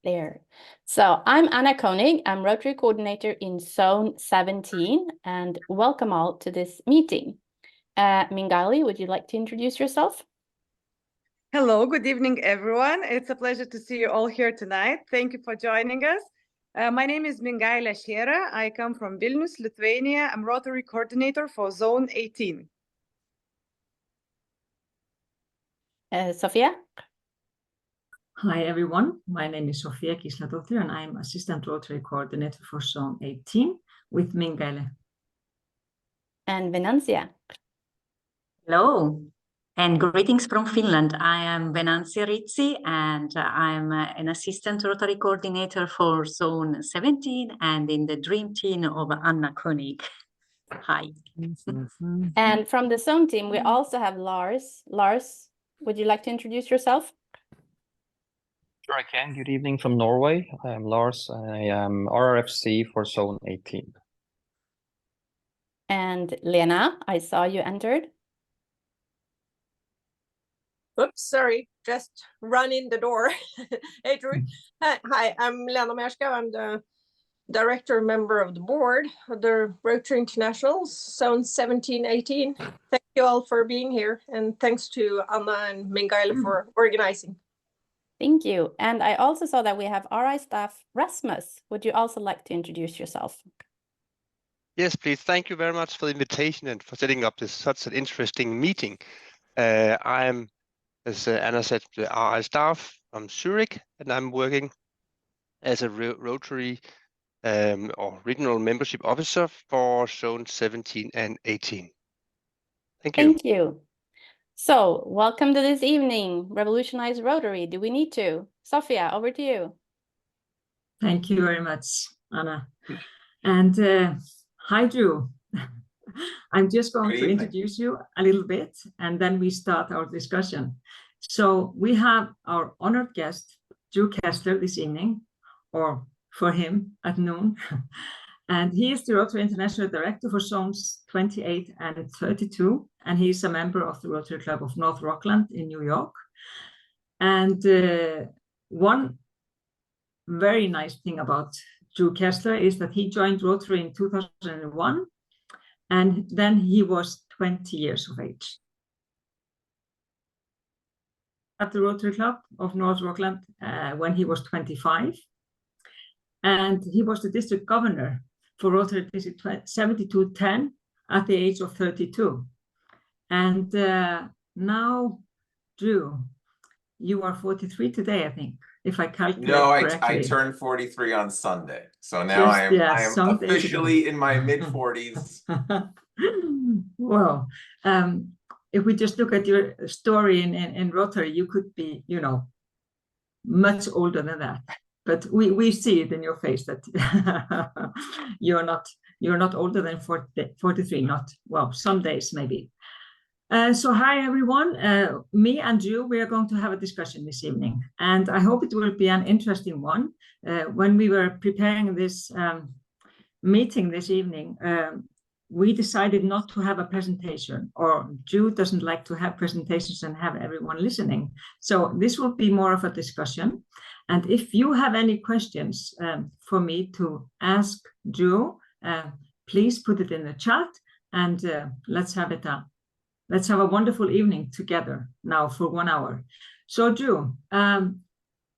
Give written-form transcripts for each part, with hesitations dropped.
There. So I'm Anna Koenig. I'm Rotary Coordinator in Zone 17, and welcome all to this meeting. Mingali, would you like to introduce yourself? Hello, good evening, everyone. It's a pleasure to see you all here tonight. Thank you for joining us. My name is Mingailė Šėra. I come from Vilnius, Lithuania. I'm Rotary Coordinator for Zone 18. Sophia? Hi, everyone. My name is Sofia Gísladóttir, and I'm Assistant Rotary Coordinator for Zone 18 with Mingailė. And Venansia? Hello, and greetings from Finland. I am Venansia Rizzi, and I'm an Assistant Rotary Coordinator for Zone 17 and in the Dream Team of Anna Koenig. Hi. And from the Zone team, we also have Lars. Lars, would you like to introduce yourself? Sure, I can. Good evening from Norway. I am Lars. I am RRFC for Zone 18. And Lena, I saw you entered. Oops, sorry, just run in the door. Hey, Drew. Hi, I'm Lena Merska. I'm the director member of the board of the Rotary International, Zone 17-18. Thank you all for being here, and thanks to Anna and Mingailė for organizing. Thank you. And I also saw that we have RI staff Rasmus. Would you also like to introduce yourself? Yes, please. Thank you very much for the invitation and for setting up such an interesting meeting. I am, as Anna said, the RI staff from Zurich, and I'm working as a Rotary or regional membership officer for Zone 17 and 18. Thank you. Thank you. So, welcome to this evening, Revolutionize Rotary. Do we need to? Sophia, over to you. Thank you very much, Anna. And hi, Drew. I'm just going to introduce you a little bit, and then we start our discussion. So we have our honored guest, Drew Kessler, this evening, or for him at noon. And he is the Rotary International Director for Zones 28 and 32, and he's a member of the Rotary Club of North Rockland in New York. And one very nice thing about Drew Kessler is that he joined Rotary in 2001, and then he was 20 years of age. At the Rotary Club of North Rockland when he was 25, and he was the district governor for Rotary District 7210 at the age of 32. And now, Drew, you are 43 today, I think, if I calculate correctly. No, I turned 43 on Sunday. So now I am officially in my mid-40s. Well, if we just look at your story in Rotary, you could be, you know, much older than that. But we see it in your face that you're not older than 43, not, well, some days maybe. So hi, everyone. Me and Drew, we are going to have a discussion this evening, and I hope it will be an interesting one. When we were preparing this meeting this evening, we decided not to have a presentation, or Drew doesn't like to have presentations and have everyone listening. So this will be more of a discussion. And if you have any questions for me to ask Drew, please put it in the chat, and let's have a wonderful evening together now for 1 hour. So Drew,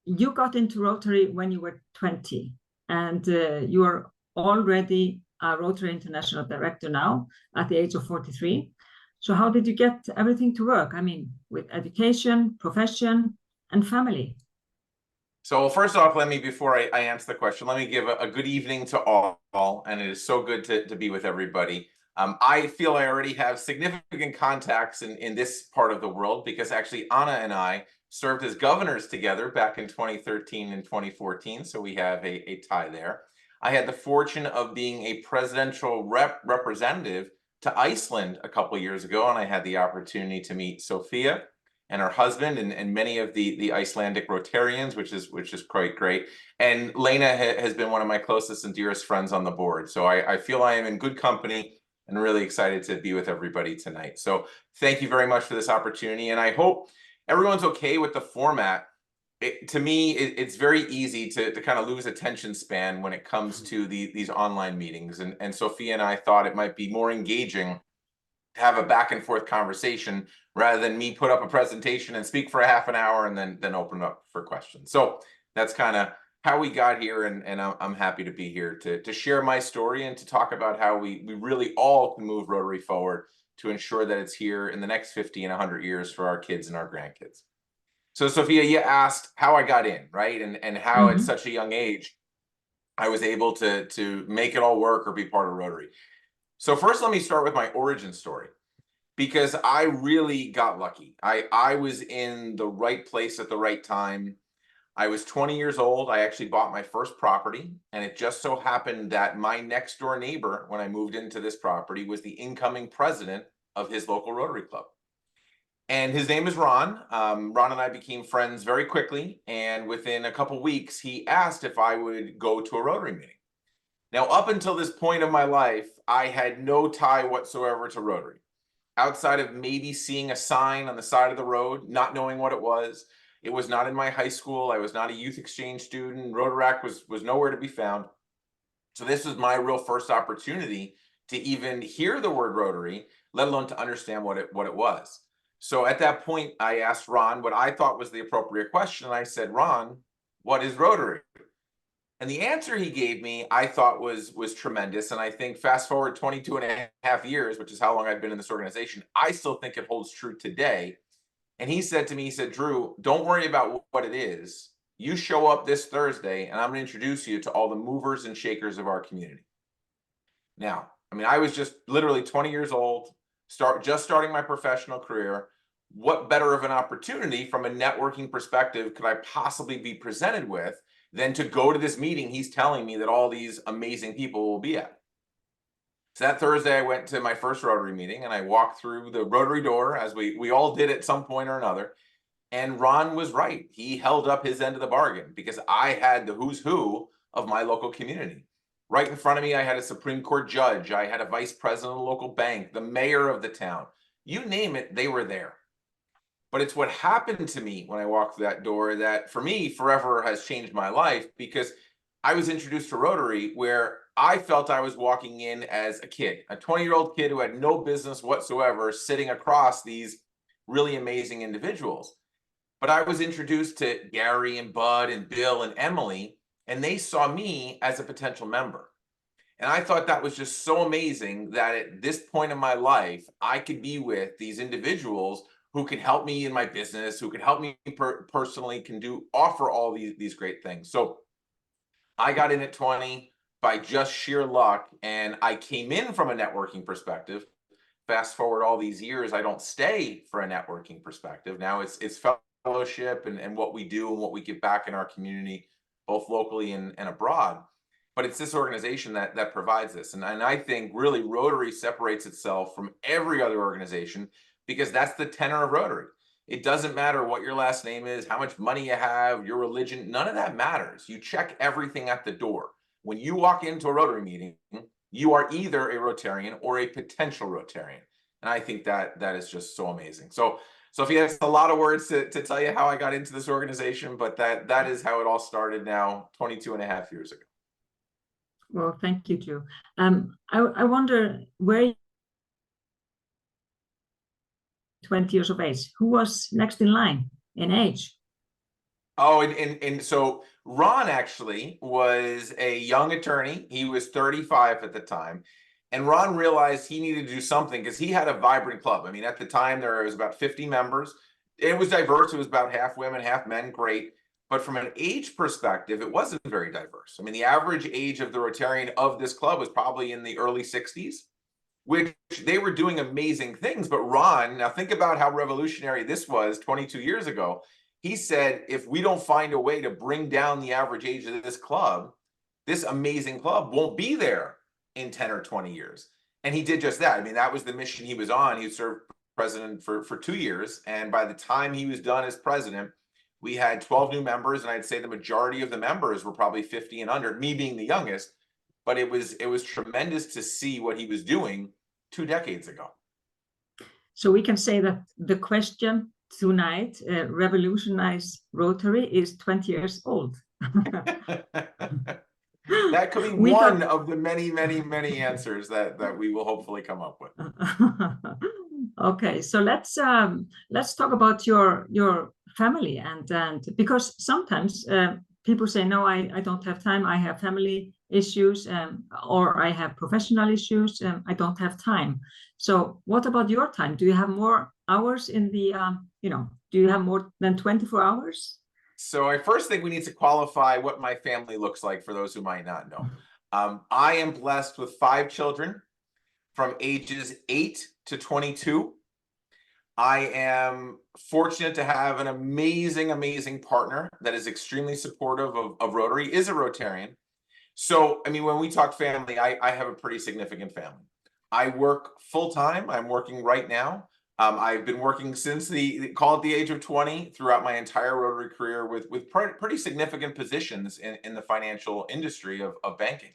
you got into Rotary when you were 20, and you are already a Rotary International Director now at the age of 43. So how did you get everything to work? I mean, with education, profession, and family? So first off, before I answer the question, let me give a good evening to all, and it is so good to be with everybody. I feel I already have significant contacts in this part of the world, because actually Anna and I served as governors together back in 2013 and 2014, so we have a tie there. I had the fortune of being a presidential representative to Iceland a couple of years ago, and I had the opportunity to meet Sophia and her husband and many of the Icelandic Rotarians, which is quite great. And Lena has been one of my closest and dearest friends on the board. So I feel I am in good company and really excited to be with everybody tonight. So thank you very much for this opportunity. And I hope everyone's okay with the format. to me, it's very easy to kind of lose attention span when it comes to these online meetings. And Sophia and I thought it might be more engaging to have a back and forth conversation rather than me put up a presentation and speak for a half an hour and then open it up for questions. So that's kind of how we got here, and I'm happy to be here to share my story and to talk about how we really all can move Rotary forward to ensure that it's here in the next 50 and 100 years for our kids and our grandkids. So Sophia, you asked how I got in, right? And how at such a young age, I was able to make it all work or be part of Rotary. So first, let me start with my origin story, because I really got lucky. I was in the right place at the right time. I was 20 years old. I actually bought my first property, and it just so happened that my next door neighbor, when I moved into this property, was the incoming president of his local Rotary Club. And his name is Ron. Ron and I became friends very quickly. And within a couple weeks, he asked if I would go to a Rotary meeting. Now, up until this point of my life, I had no tie whatsoever to Rotary, outside of maybe seeing a sign on the side of the road, not knowing what it was. It was not in my high school. I was not a youth exchange student. Rotaract was nowhere to be found. So this was my real first opportunity to even hear the word Rotary, let alone to understand what it was. So at that point, I asked Ron what I thought was the appropriate question. And I said, Ron, what is Rotary? And the answer he gave me, I thought was tremendous. And I think fast forward 22 and a half years, which is how long I've been in this organization, I still think it holds true today. And he said to me, he said, Drew, don't worry about what it is. You show up this Thursday, and I'm going to introduce you to all the movers and shakers of our community. Now, I mean, I was just literally 20 years old, just starting my professional career. What better of an opportunity from a networking perspective could I possibly be presented with than to go to this meeting he's telling me that all these amazing people will be at? So that Thursday, I went to my first Rotary meeting, and I walked through the Rotary door, as we all did at some point or another. And Ron was right. He held up his end of the bargain, because I had the who's who of my local community. Right in front of me, I had a Supreme Court judge. I had a vice president of the local bank, the mayor of the town. You name it, they were there. But it's what happened to me when I walked through that door that, for me, forever has changed my life, because I was introduced to Rotary where I felt I was walking in as a kid, a 20-year-old kid who had no business whatsoever sitting across these really amazing individuals. But I was introduced to Gary and Bud and Bill and Emily, and they saw me as a potential member. And I thought that was just so amazing that at this point in my life, I could be with these individuals who could help me in my business, who could help me personally, offer all these great things. So I got in at 20 by just sheer luck, and I came in from a networking perspective. Fast forward all these years, I don't stay for a networking perspective. Now it's fellowship and what we do and what we give back in our community, both locally and abroad. But it's this organization that provides this. And I think really Rotary separates itself from every other organization, because that's the tenor of Rotary. It doesn't matter what your last name is, how much money you have, your religion, none of that matters. You check everything at the door. When you walk into a Rotary meeting, you are either a Rotarian or a potential Rotarian. And I think that is just so amazing. So, Sophia, that's a lot of words to tell you how I got into this organization, but that is how it all started now 22 and a half years ago. Well, thank you, Drew. I wonder, where 20 years of age, who was next in line in age? Oh, and so Ron actually was a young attorney. He was 35 at the time. And Ron realized he needed to do something because he had a vibrant club. I mean, at the time, there was about 50 members. It was diverse. It was about half women, half men. Great. But from an age perspective, it wasn't very diverse. I mean, the average age of the Rotarian of this club was probably in the early 60s, which they were doing amazing things. But Ron, now think about how revolutionary this was 22 years ago. He said, if we don't find a way to bring down the average age of this club, this amazing club won't be there in 10 or 20 years. And he did just that. I mean, that was the mission he was on. He served president for 2 years. And by the time he was done as president, we had 12 new members. And I'd say the majority of the members were probably 50 and under, me being the youngest. But it was tremendous to see what he was doing 2 decades ago. So we can say that the question tonight, Revolutionize Rotary is 20 years old. That could be one of the many, many, many answers that we will hopefully come up with. Okay, so let's talk about your family and because sometimes people say, no, I don't have time. I have family issues or I have professional issues. I don't have time. So what about your time? Do you have more hours in the, do you have more than 24 hours? So I first think we need to qualify what my family looks like for those who might not know. I am blessed with 5 children from ages 8 to 22. I am fortunate to have an amazing, amazing partner that is extremely supportive of Rotary, is a Rotarian. So, I mean, when we talk family, I have a pretty significant family. I work full time. I'm working right now. I've been working since call it the age of 20 throughout my entire Rotary career with pretty significant positions in the financial industry of banking.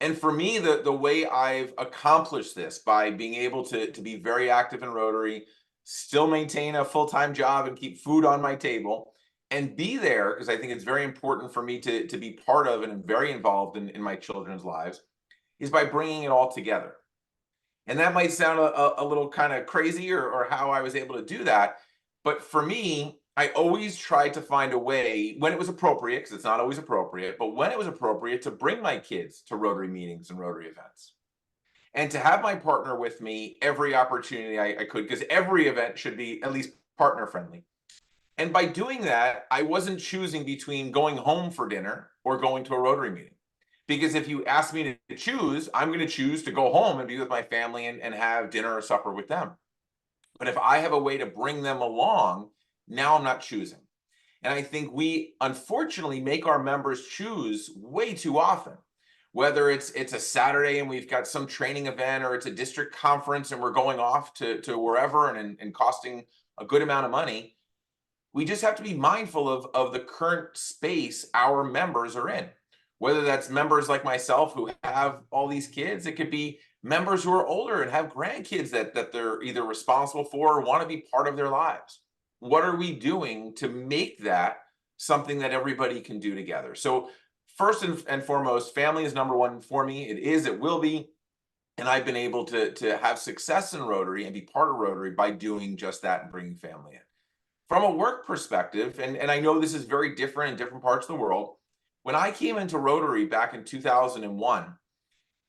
And for me, the way I've accomplished this by being able to be very active in Rotary, still maintain a full-time job and keep food on my table, and be there, because I think it's very important for me to be part of and very involved in my children's lives, is by bringing it all together. And that might sound a little kind of crazy or how I was able to do that. But for me, I always tried to find a way when it was appropriate, because it's not always appropriate, but when it was appropriate to bring my kids to Rotary meetings and Rotary events. And to have my partner with me every opportunity I could, because every event should be at least partner friendly. And by doing that, I wasn't choosing between going home for dinner or going to a Rotary meeting. Because if you ask me to choose, I'm going to choose to go home and be with my family and have dinner or supper with them. But if I have a way to bring them along, now I'm not choosing. And I think we unfortunately make our members choose way too often. Whether it's a Saturday and we've got some training event, or it's a district conference and we're going off to wherever and costing a good amount of money, we just have to be mindful of the current space our members are in. Whether that's members like myself who have all these kids, it could be members who are older and have grandkids that they're either responsible for or want to be part of their lives. What are we doing to make that something that everybody can do together? So first and foremost, family is number one for me. It is, it will be. And I've been able to have success in Rotary and be part of Rotary by doing just that and bringing family in. From a work perspective, and I know this is very different in different parts of the world, when I came into Rotary back in 2001,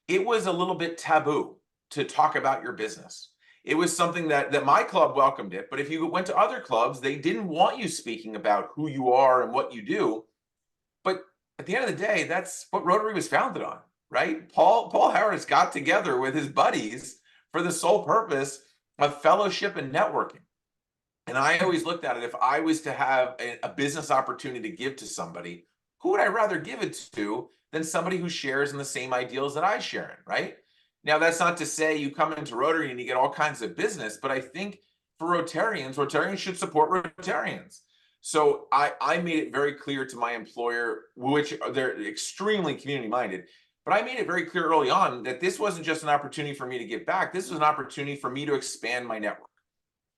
it was a little bit taboo to talk about your business. It was something that my club welcomed it, but if you went to other clubs, they didn't want you speaking about who you are and what you do. But at the end of the day, that's what Rotary was founded on, right? Paul Harris got together with his buddies for the sole purpose of fellowship and networking. And I always looked at it, if I was to have a business opportunity to give to somebody, who would I rather give it to than somebody who shares in the same ideals that I share in, right? Now, that's not to say you come into Rotary and you get all kinds of business, but I think for Rotarians should support Rotarians. So I made it very clear to my employer, which they're extremely community-minded, but I made it very clear early on that this wasn't just an opportunity for me to give back. This was an opportunity for me to expand my network,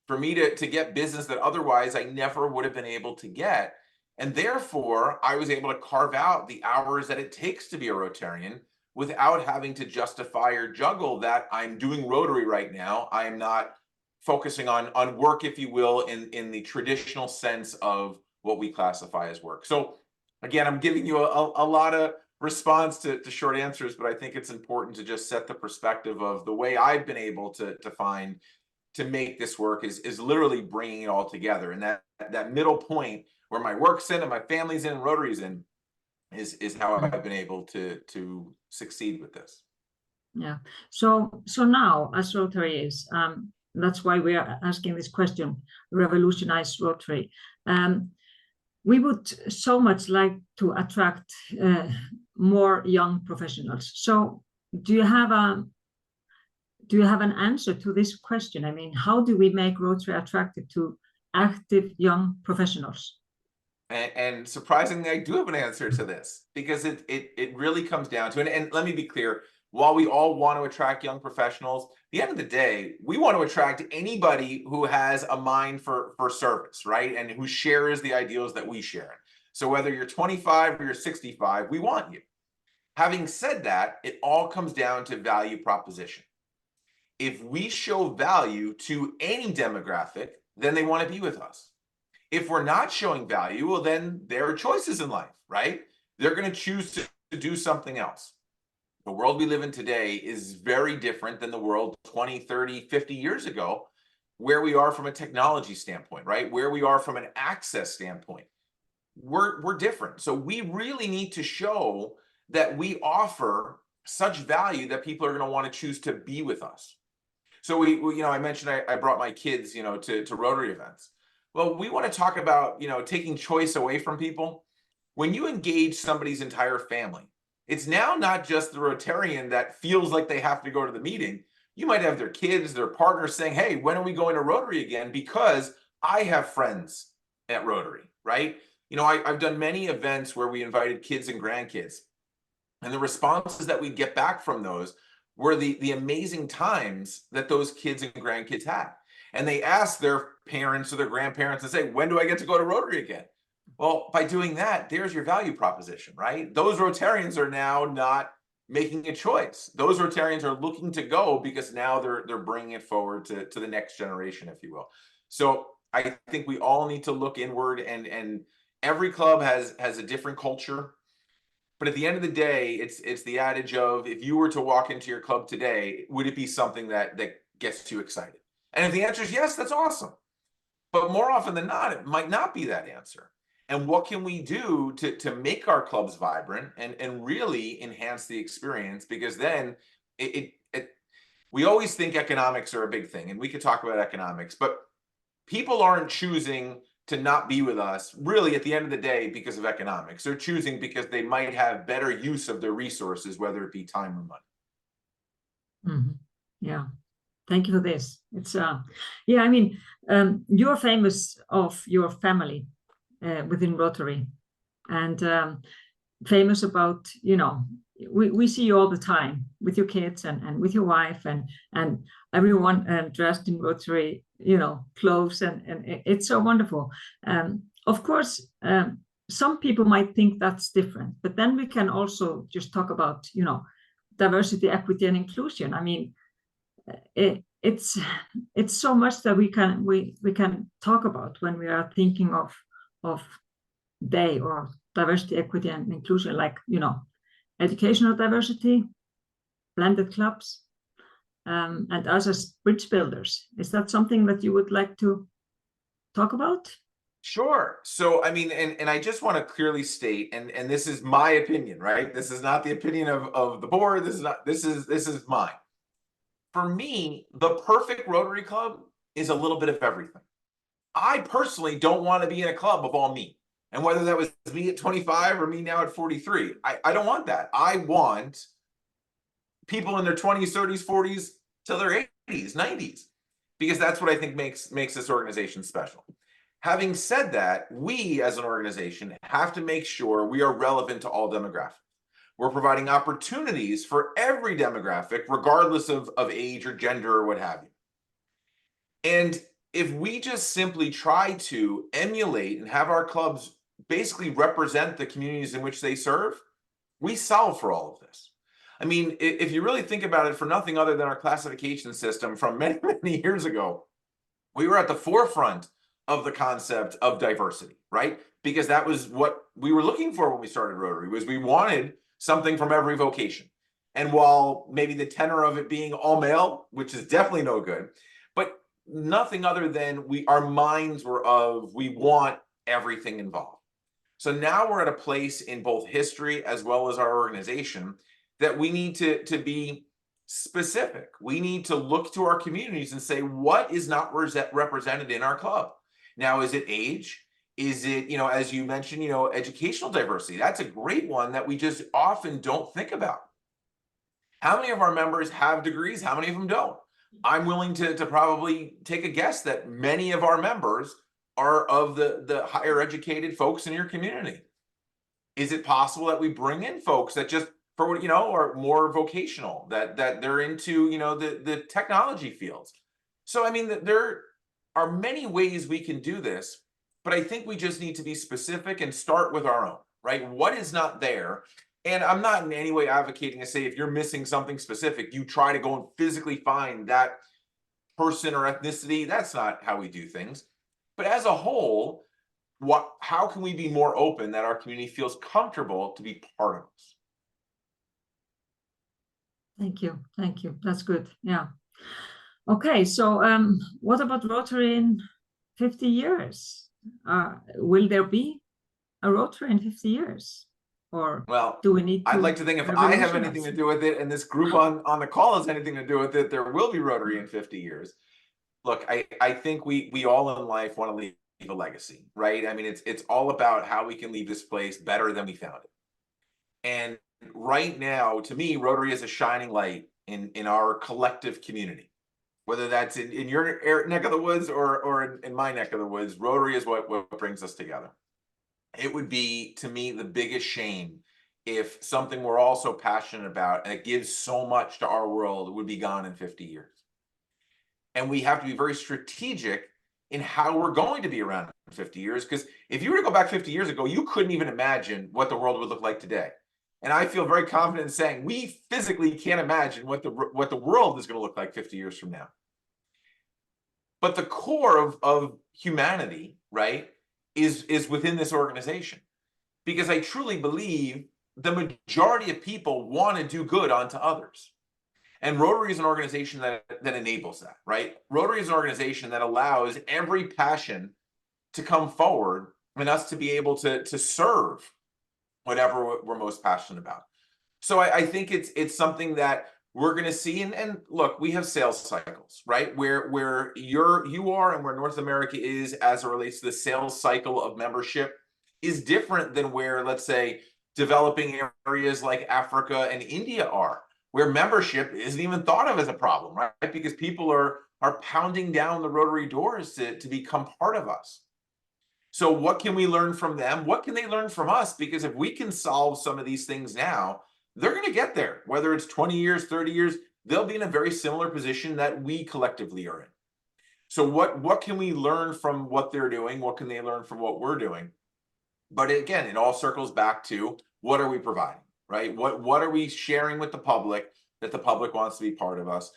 for me to get business that otherwise I never would have been able to get. And therefore, I was able to carve out the hours that it takes to be a Rotarian without having to justify or juggle that I'm doing Rotary right now. I am not focusing on work, if you will, in the traditional sense of what we classify as work. So again, I'm giving you a lot of response to short answers, but I think it's important to just set the perspective of the way I've been able to find to make this work is literally bringing it all together. And that middle point where my work's in and my family's in and Rotary's in is how I've been able to succeed with this. Yeah. So now, as Rotary is, that's why we are asking this question, revolutionize Rotary. We would so much like to attract more young professionals. So do you have an answer to this question? I mean, how do we make Rotary attractive to active young professionals? And surprisingly, I do have an answer to this, because it really comes down to, and let me be clear, while we all want to attract young professionals, at the end of the day, we want to attract anybody who has a mind for service, right? And who shares the ideals that we share. So whether you're 25 or you're 65, we want you. Having said that, it all comes down to value proposition. If we show value to any demographic, then they want to be with us. If we're not showing value, well, then there are choices in life, right? They're going to choose to do something else. The world we live in today is very different than the world 20, 30, 50 years ago, where we are from a technology standpoint, right? Where we are from an access standpoint. We're different. So we really need to show that we offer such value that people are going to want to choose to be with us. So we I mentioned I brought my kids, to Rotary events. Well, we want to talk about, taking choice away from people. When you engage somebody's entire family, it's now not just the Rotarian that feels like they have to go to the meeting. You might have their kids, their partners saying, hey, when are we going to Rotary again? Because I have friends at Rotary, right? I've done many events where we invited kids and grandkids. And the responses that we get back from those were the amazing times that those kids and grandkids had. And they asked their parents or their grandparents and say, when do I get to go to Rotary again? Well, by doing that, there's your value proposition, right? Those Rotarians are now not making a choice. Those Rotarians are looking to go because now they're bringing it forward to the next generation, if you will. So I think we all need to look inward, and every club has a different culture. But at the end of the day, it's the adage of, if you were to walk into your club today, would it be something that gets you excited? And if the answer is yes, that's awesome. But more often than not, it might not be that answer. And what can we do to make our clubs vibrant and really enhance the experience? Because then we always think economics are a big thing, and we could talk about economics, but people aren't choosing to not be with us really at the end of the day because of economics. They're choosing because they might have better use of their resources, whether it be time or money. Mm-hmm. Yeah. Thank you for this. It's you're famous of your family within Rotary, and famous about, we see you all the time with your kids and with your wife and everyone dressed in Rotary, clothes, and it's so wonderful. Of course, some people might think that's different, but then we can also just talk about, diversity, equity, and inclusion. I mean, it's so much that we can talk about when we are thinking of day or diversity, equity, and inclusion, like, educational diversity, blended clubs, and us as bridge builders. Is that something that you would like to talk about? Sure. So, I mean, and I just want to clearly state, and this is my opinion, right? This is not the opinion of the board. This is mine. For me, the perfect Rotary club is a little bit of everything. I personally don't want to be in a club of all me. And whether that was me at 25 or me now at 43, I don't want that. I want people in their 20s, 30s, 40s till their 80s, 90s, because that's what I think makes this organization special. Having said that, we as an organization have to make sure we are relevant to all demographics. We're providing opportunities for every demographic, regardless of age or gender or what have you. And if we just simply try to emulate and have our clubs basically represent the communities in which they serve, we solve for all of this. I mean, if you really think about it, for nothing other than our classification system from many, many years ago, we were at the forefront of the concept of diversity, right? Because that was what we were looking for when we started Rotary, was we wanted something from every vocation. And while maybe the tenor of it being all male, which is definitely no good, but nothing other than our minds were of, we want everything involved. So now we're at a place in both history as well as our organization that we need to be specific. We need to look to our communities and say, what is not represented in our club? Now, is it age? Is it, as you mentioned, educational diversity? That's a great one that we just often don't think about. How many of our members have degrees? How many of them don't? I'm willing to probably take a guess that many of our members are of the higher educated folks in your community. Is it possible that we bring in folks that just for, you know, or more vocational, that they're into, you know, the technology fields. So, I mean, there are many ways we can do this, but I think we just need to be specific and start with our own, right? What is not there? And I'm not in any way advocating to say if you're missing something specific, you try to go and physically find that person or ethnicity. That's not how we do things. But as a whole, how can we be more open that our community feels comfortable to be part of us? Thank you. Thank you. That's good. Yeah. Okay. So what about Rotary in 50 years? Will there be a Rotary in 50 years? Or well, do we need to I'd like to think if I have anything to do with it and this group on the call has anything to do with it, there will be Rotary in 50 years. Look, I think we all in life want to leave a legacy, right? I mean, it's all about how we can leave this place better than we found it. And right now, to me, Rotary is a shining light in our collective community. Whether that's in your neck of the woods or in my neck of the woods, Rotary is what brings us together. It would be, to me, the biggest shame if something we're all so passionate about and it gives so much to our world would be gone in 50 years. And we have to be very strategic in how we're going to be around in 50 years. Because if you were to go back 50 years ago, you couldn't even imagine what the world would look like today. And I feel very confident in saying we physically can't imagine what the world is going to look like 50 years from now. But the core of humanity, right, is within this organization. Because I truly believe the majority of people want to do good onto others. And Rotary is an organization that enables that, right? Rotary is an organization that allows every passion to come forward and us to be able to serve whatever we're most passionate about. So I think it's something that we're going to see. And look, we have sales cycles, right? Where you are and where North America is as it relates to the sales cycle of membership is different than where, let's say, developing areas like Africa and India are, where membership isn't even thought of as a problem, right? Because people are pounding down the Rotary doors to become part of us. So what can we learn from them? What can they learn from us? Because if we can solve some of these things now, they're going to get there. Whether it's 20 years, 30 years, they'll be in a very similar position that we collectively are in. So what can we learn from what they're doing? What can they learn from what we're doing? But again, it all circles back to what are we providing, right? What are we sharing with the public that the public wants to be part of us?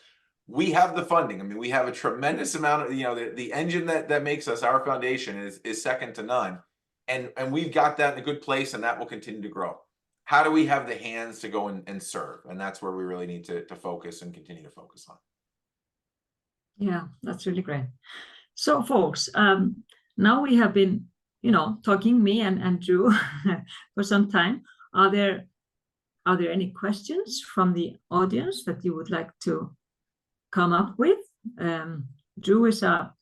We have the funding. I mean, we have a tremendous amount of, the engine that makes us, our foundation is second to none. And we've got that in a good place, and that will continue to grow. How do we have the hands to go and serve? And that's where we really need to focus and continue to focus on. Yeah, that's really great. So folks, now we have been, talking, me and Drew for some time. Are there any questions from the audience that you would like to come up with? Drew is a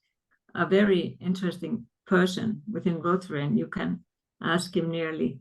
very interesting person within Rotary, and you can ask him nearly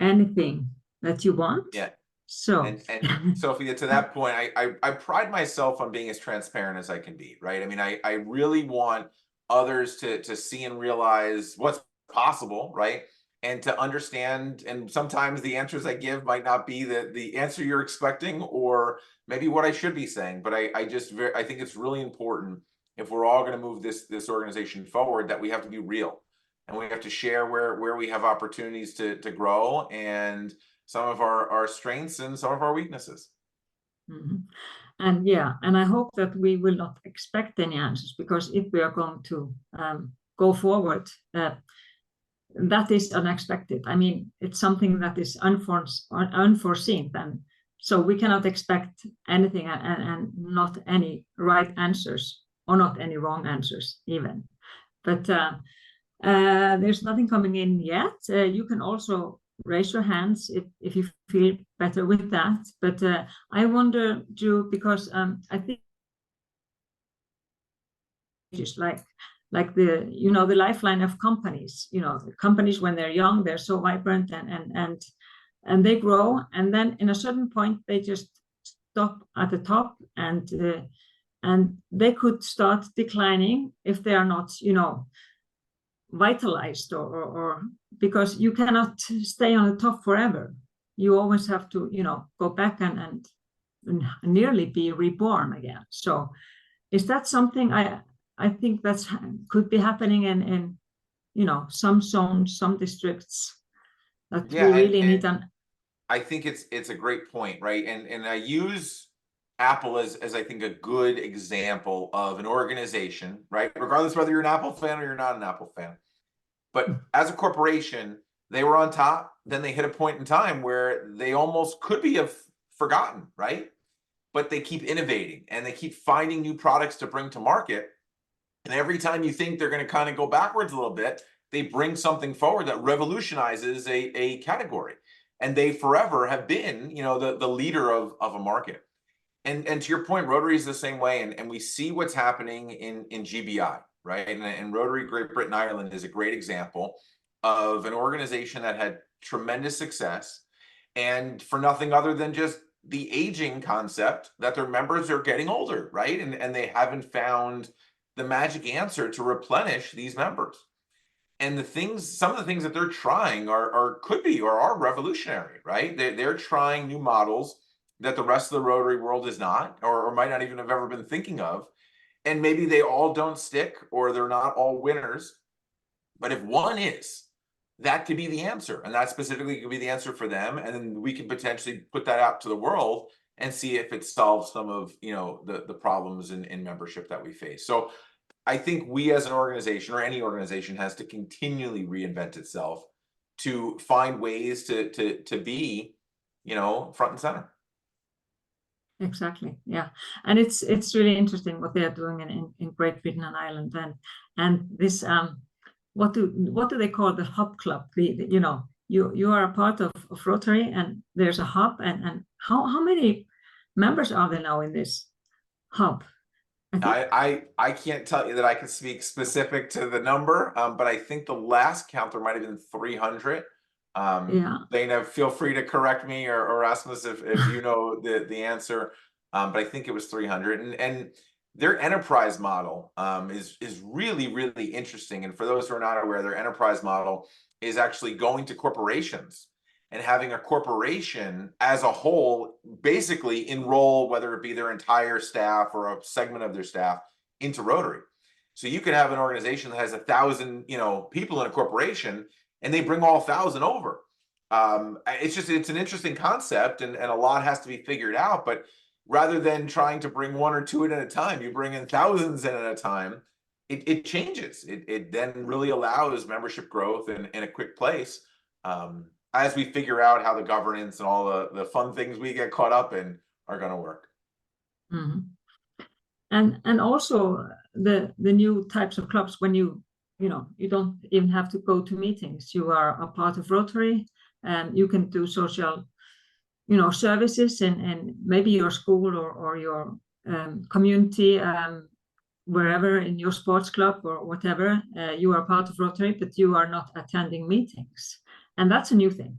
anything that you want. Yeah. So and Sophia, to that point, I pride myself on being as transparent as I can be, right? I mean, I really want others to see and realize what's possible, right? And to understand, and sometimes the answers I give might not be the answer you're expecting, or maybe what I should be saying. But I think it's really important, if we're all going to move this organization forward, that we have to be real, and we have to share where we have opportunities to grow, and some of our strengths and some of our weaknesses. Mm-hmm. And I hope that we will not expect any answers, because if we are going to go forward, that is unexpected. I mean, it's something that is unforeseen, and so we cannot expect anything, and not any right answers, or not any wrong answers even. But there's nothing coming in yet. You can also raise your hands if you feel better with that. But I wonder, Drew, because I think just like the the lifeline of companies. Companies, when they're young, they're so vibrant and they grow, and then in a certain point they just stop at the top, and they could start declining if they are not vitalized, or because you cannot stay on the top forever. you always have to, go back and nearly be reborn again. So is that something I think that's could be happening in some zones, some districts, that we really need an. I think it's a great point, right? And I use Apple as I think a good example of an organization, right? Regardless whether you're an Apple fan or you're not an Apple fan. But as a corporation, they were on top. Then they hit a point in time where they almost could be forgotten, right? But they keep innovating and they keep finding new products to bring to market. And every time you think they're going to kind of go backwards a little bit, they bring something forward that revolutionizes a category. And they forever have been, the leader of a market. And to your point, Rotary is the same way. And we see what's happening in GBI, right? And Rotary Great Britain Ireland is a great example of an organization that had tremendous success, and for nothing other than just the aging concept that their members are getting older, right? And they haven't found the magic answer to replenish these members. And some of the things that they're trying are revolutionary, right? They're trying new models that the rest of the Rotary world is not, or might not even have ever been thinking of. And maybe they all don't stick, or they're not all winners. But if one is, that could be the answer. And that specifically could be the answer for them. And then we can potentially put that out to the world and see if it solves some of, the problems in membership that we face. So I think we as an organization, or any organization, has to continually reinvent itself to find ways to be, front and center. Exactly. Yeah. And it's really interesting what they are doing in Great Britain and Ireland. And this, what do they call the hub club? You are a part of Rotary, and there's a hub, and how many members are there now in this hub? I can't tell you that I can speak specific to the number, but I think the last count there might have been 300. Dana, feel free to correct me, or Rasmus if you know the answer. But I think it was 300, and their enterprise model is really, really interesting. And for those who are not aware, their enterprise model is actually going to corporations and having a corporation as a whole basically enroll, whether it be their entire staff or a segment of their staff, into Rotary. So you could have an organization that has 1,000, people in a corporation, and they bring all 1,000 over. It's an interesting concept, and a lot has to be figured out. But rather than trying to bring one or two in at a time, you bring in thousands in at a time. It changes. It then really allows membership growth in a quick place. As we figure out how the governance and all the fun things we get caught up in are going to work. Mm-hmm. And also the new types of clubs, when you don't even have to go to meetings. You are a part of Rotary, and you can do social, services in maybe your school or your community, wherever, in your sports club or whatever. You are part of Rotary, but you are not attending meetings. And that's a new thing.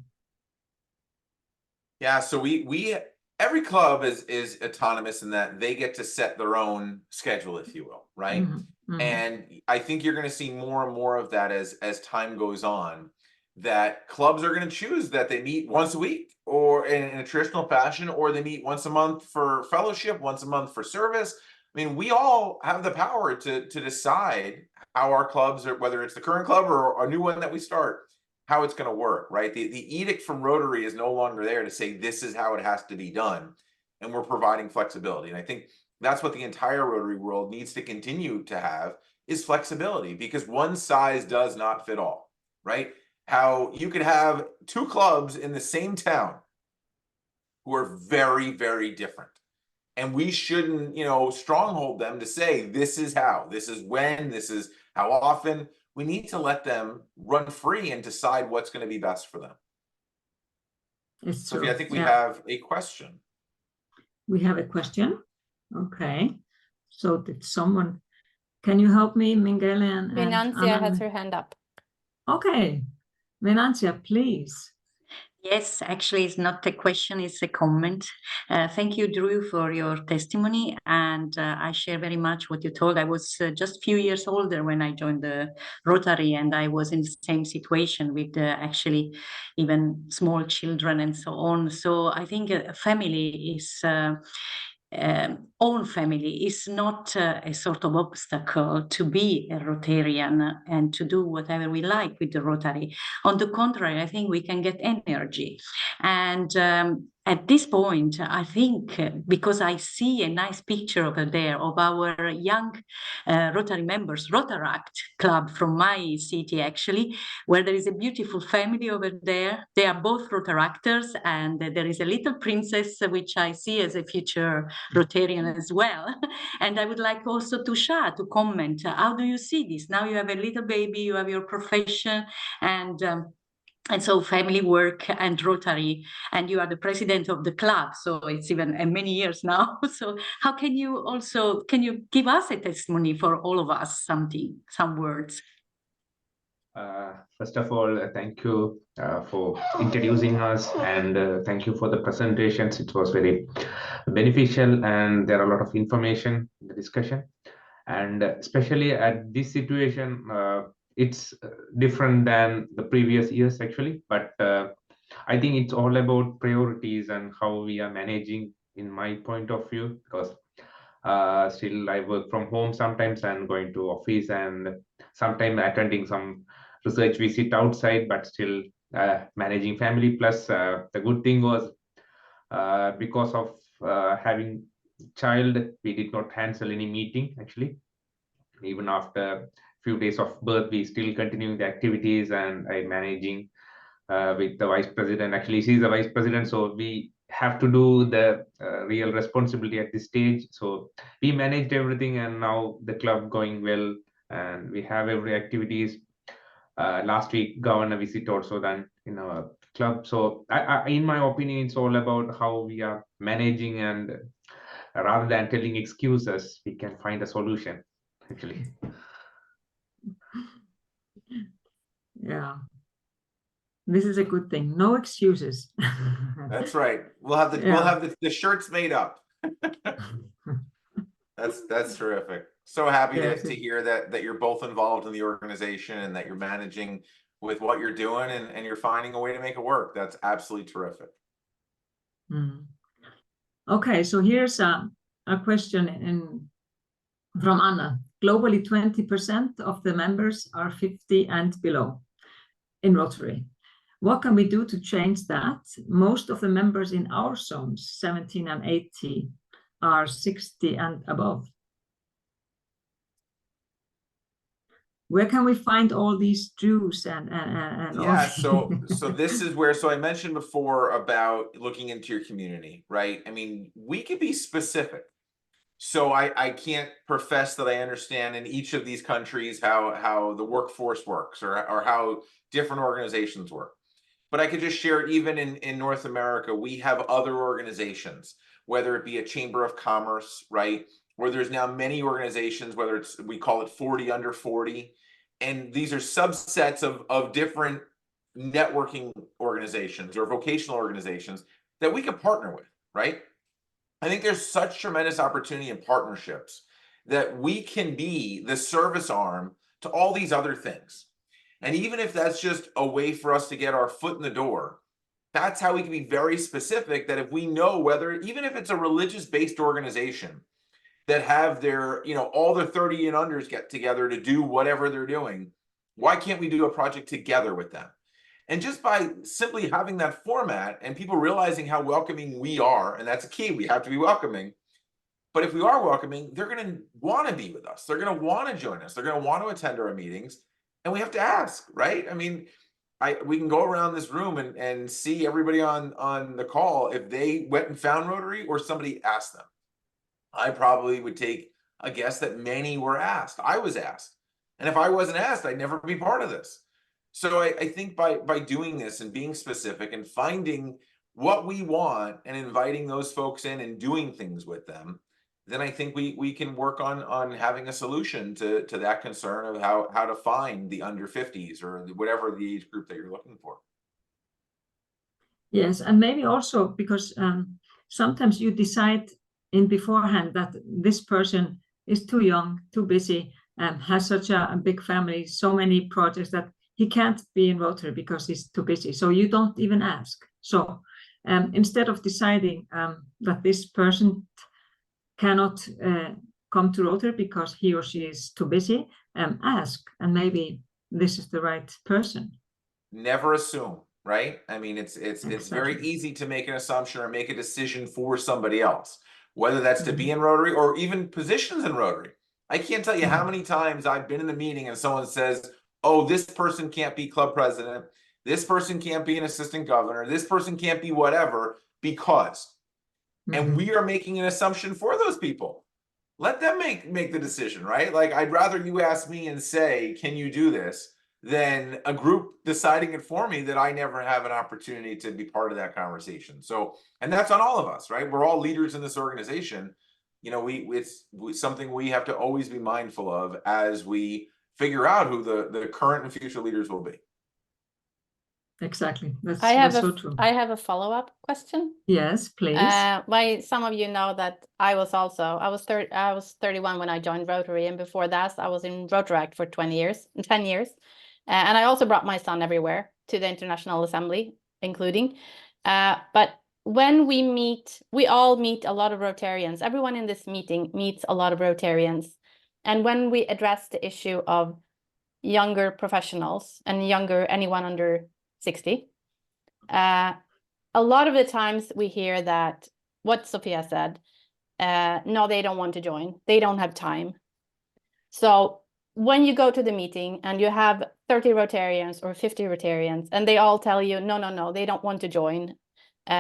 Yeah, so we every club is autonomous in that they get to set their own schedule, if you will, right? Mm-hmm. And I think you're going to see more and more of that as time goes on, that clubs are going to choose that they meet once a week, or in a traditional fashion, or they meet once a month for fellowship, once a month for service. I mean, we all have the power to decide how our clubs, or whether it's the current club or a new one that we start, how it's going to work, right? The edict from Rotary is no longer there to say this is how it has to be done, and we're providing flexibility. And I think that's what the entire Rotary world needs to continue to have, is flexibility, because one size does not fit all, right? How you could have two clubs in the same town who are very, very different. And we shouldn't, stronghold them to say, this is how, this is when, this is how often. We need to let them run free and decide what's going to be best for them. Sophie, I think we have a question. We have a question. Okay. So can you help me, Mingele and Venancia has her hand up. Okay. Venancia, please. Yes, actually, it's not a question, it's a comment. Thank you, Drew, for your testimony. And I share very much what you told. I was just a few years older when I joined the Rotary, and I was in the same situation with actually even small children and so on. So I think a family is... own family is not a sort of obstacle to be a Rotarian and to do whatever we like with the Rotary. On the contrary, I think we can get energy. And at this point, I think, because I see a nice picture over there of our young Rotary members, Rotaract Club from my city, actually, where there is a beautiful family over there. They are both Rotaractors, and there is a little princess, which I see as a future Rotarian as well. And I would like also Tusha to comment. How do you see this? Now you have a little baby, you have your profession, and so family work and Rotary, and you are the president of the club, so it's even many years now. So how can you give us a testimony for all of us, some words? First of all, thank you for introducing us, and thank you for the presentations. It was very beneficial, and there are a lot of information in the discussion. And especially at this situation, it's different than the previous years actually, but I think it's all about priorities and how we are managing, in my point of view, because still I work from home sometimes and going to office, and sometimes attending some research visit outside, but still managing family. Plus the good thing was because of having child, we did not cancel any meeting actually. Even after a few days of birth, we still continuing the activities, and I'm managing with the vice president. Actually, she's the vice president, so we have to do the real responsibility at this stage. So we managed everything, and now the club going well, and we have every activities. Last week, governor visit also done in our club. So in my opinion, it's all about how we are managing, and rather than telling excuses, we can find a solution actually. Yeah, this is a good thing. No excuses. That's right. We'll have the shirts made up. That's terrific. So happy to hear that you're both involved in the organization, and that you're managing with what you're doing, and you're finding a way to make it work. That's absolutely terrific. Okay, so here's a question from Anna. Globally, 20% of the members are 50 and below in Rotary. What can we do to change that? Most of the members in our zones, 17 and 80, are 60 and above. Where can we find all these Jews and yeah, so this is where, so I mentioned before about looking into your community, right? I mean, we could be specific. So I can't profess that I understand in each of these countries how the workforce works, or how different organizations work. But I could just share, even in North America, we have other organizations, whether it be a chamber of commerce, right? Where there's now many organizations, whether it's, we call it 40 under 40. And these are subsets of different networking organizations or vocational organizations that we could partner with, right? I think there's such tremendous opportunity in partnerships that we can be the service arm to all these other things. And even if that's just a way for us to get our foot in the door, that's how we can be very specific, that if we know whether, even if it's a religious-based organization that have their, all the 30 and unders get together to do whatever they're doing, why can't we do a project together with them? And just by simply having that format and people realizing how welcoming we are, and that's a key, we have to be welcoming. But if we are welcoming, they're going to want to be with us. They're going to want to join us. They're going to want to attend our meetings. And we have to ask, right? I mean, we can go around this room and see everybody on the call if they went and found Rotary or somebody asked them. I probably would take a guess that many were asked. I was asked. And if I wasn't asked, I'd never be part of this. So I think by doing this and being specific and finding what we want and inviting those folks in and doing things with them, then I think we can work on having a solution to that concern of how to find the under 50s or whatever the age group that you're looking for. Yes, and maybe also because sometimes you decide in beforehand that this person is too young, too busy, has such a big family, so many projects that he can't be in Rotary because he's too busy. So you don't even ask. So instead of deciding that this person cannot come to Rotary because he or she is too busy, ask, and maybe this is the right person. Never assume, right? I mean, it's very Exactly. easy to make an assumption or make a decision for somebody else, whether that's to be in Rotary or even positions in Rotary. I can't tell you how many times I've been in a meeting and someone says, oh, this person can't be club president, this person can't be an assistant governor, this person can't be whatever because. And we are making an assumption for those people. Let them make the decision, right? Like, I'd rather you ask me and say, can you do this, than a group deciding it for me that I never have an opportunity to be part of that conversation. So, and that's on all of us, right? We're all leaders in this organization. You know, it's something we have to always be mindful of as we figure out who the current and future leaders will be. Exactly. That's so true. I have a follow-up question. Yes, please. Some of you know that I was 31 when I joined Rotary, and before that I was in Rotaract for 10 years. And I also brought my son everywhere to the International Assembly, including. But when we all meet a lot of Rotarians. Everyone in this meeting meets a lot of Rotarians. And when we address the issue of younger professionals and anyone under 60, a lot of the times we hear that what Sophia said, no, they don't want to join. They don't have time. So when you go to the meeting and you have 30 Rotarians or 50 Rotarians and they all tell you, no, they don't want to join.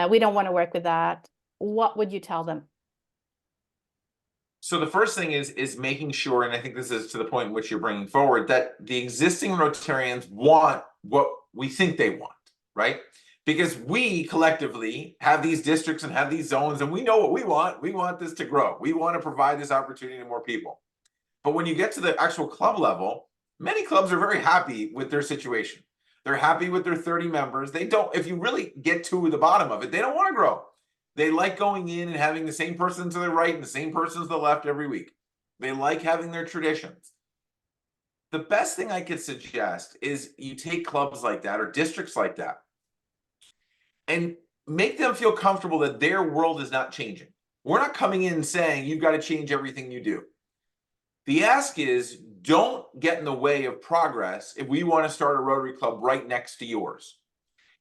We don't want to work with that. What would you tell them? So the first thing is making sure, and I think this is to the point in which you're bringing forward, that the existing Rotarians want what we think they want, right? Because we collectively have these districts and have these zones, and we know what we want. We want this to grow. We want to provide this opportunity to more people. But when you get to the actual club level, many clubs are very happy with their situation. They're happy with their 30 members. They don't, if you really get to the bottom of it, they don't want to grow. They like going in and having the same person to the right and the same person to the left every week. They like having their traditions. The best thing I could suggest is you take clubs like that or districts like that and make them feel comfortable that their world is not changing. We're not coming in saying you've got to change everything you do. The ask is, don't get in the way of progress if we want to start a Rotary Club right next to yours.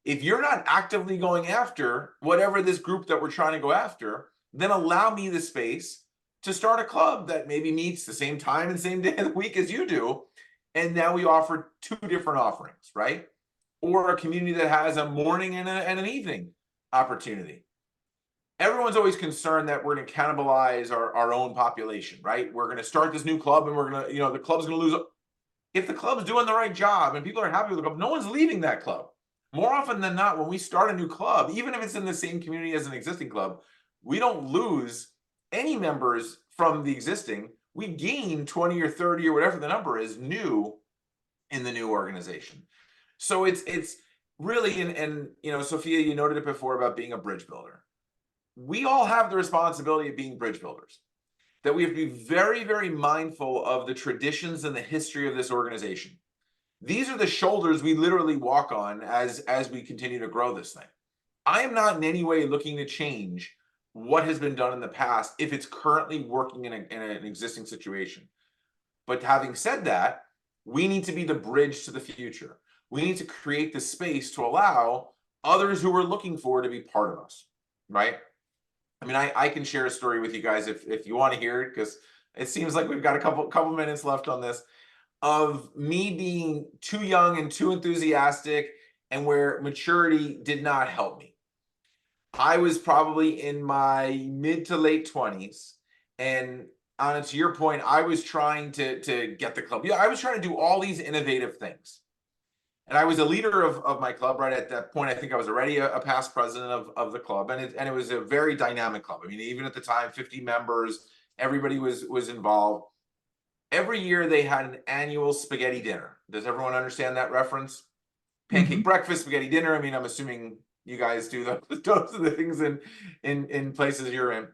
If you're not actively going after whatever this group that we're trying to go after, then allow me the space to start a club that maybe meets the same time and same day of the week as you do. And now we offer two different offerings, right? Or a community that has a morning and an evening opportunity. Everyone's always concerned that we're going to cannibalize our own population, right? We're going to start this new club and we're going to, the club's going to lose. If the club's doing the right job and people are happy with the club, no one's leaving that club. More often than not, when we start a new club, even if it's in the same community as an existing club, we don't lose any members from the existing. We gain 20 or 30 or whatever the number is new in the new organization. So it's really, and Sophia, you noted it before about being a bridge builder. We all have the responsibility of being bridge builders, that we have to be very, very mindful of the traditions and the history of this organization. These are the shoulders we literally walk on as we continue to grow this thing. I am not in any way looking to change what has been done in the past if it's currently working in an existing situation. But having said that, we need to be the bridge to the future. We need to create the space to allow others who are looking forward to be part of us, right? I mean, I can share a story with you guys if you want to hear it, because it seems like we've got a couple minutes left on this, of me being too young and too enthusiastic and where maturity did not help me. I was probably in my mid to late 20s, and to your point, I was trying to get the club. I was trying to do all these innovative things. And I was a leader of my club right at that point. I think I was already a past president of the club, and it was a very dynamic club. I mean, even at the time, 50 members, everybody was involved. Every year they had an annual spaghetti dinner. Does everyone understand that reference? Pancake breakfast, spaghetti dinner. I mean, I'm assuming you guys do those are the things in places you're in.